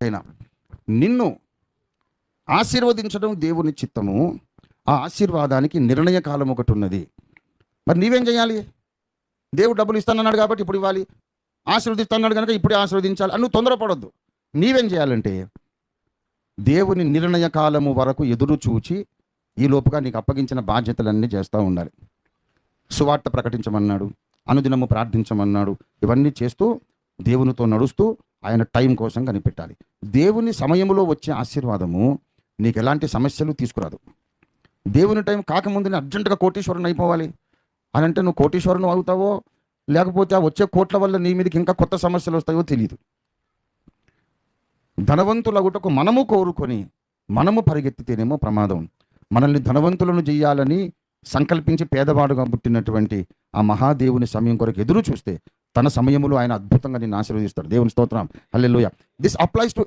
అయినా నిన్ను ఆశీర్వదించడం దేవుని చిత్తము. ఆ ఆశీర్వాదానికి నిర్ణయ కాలం ఒకటి ఉన్నది. మరి నీవేం చేయాలి? దేవుడు డబ్బులు ఇస్తానన్నాడు కాబట్టి ఇప్పుడు ఇవ్వాలి, ఆశీర్వదిస్తాన్నాడు కనుక ఇప్పుడే ఆశీర్వదించాలి అని నువ్వు తొందరపడొద్దు. నీవేం చేయాలంటే దేవుని నిర్ణయ కాలము వరకు ఎదురు చూచి ఈ లోపుగా నీకు అప్పగించిన బాధ్యతలన్నీ చేస్తూ ఉండాలి. సువార్త ప్రకటించమన్నాడు, అనుదినము ప్రార్థించమన్నాడు. ఇవన్నీ చేస్తూ దేవునితో నడుస్తూ ఆయన టైం కోసం కనిపెట్టాలి. దేవుని సమయంలో వచ్చే ఆశీర్వాదము నీకు ఎలాంటి సమస్యలు తీసుకురాదు. దేవుని టైం కాకముందునే అర్జెంటుగా కోటీశ్వరుని అయిపోవాలి అని అంటే నువ్వు కోటీశ్వరుని అవుతావో లేకపోతే ఆ వచ్చే కోట్ల వల్ల నీ మీదకి ఇంకా కొత్త సమస్యలు వస్తాయో తెలియదు. ధనవంతులగుటకు మనము కోరుకొని మనము పరిగెత్తితేనేమో ప్రమాదం. మనల్ని ధనవంతులను చేయాలని సంకల్పించి పేదవాడుగా పుట్టినటువంటి ఆ మహాదేవుని సమయం కొరకు ఎదురు చూస్తే తన సమయంలో ఆయన అద్భుతంగా నిన్ను ఆశీర్వదిస్తాడు. దేవుని స్తోత్రం, హల్లెలూయా. This applies to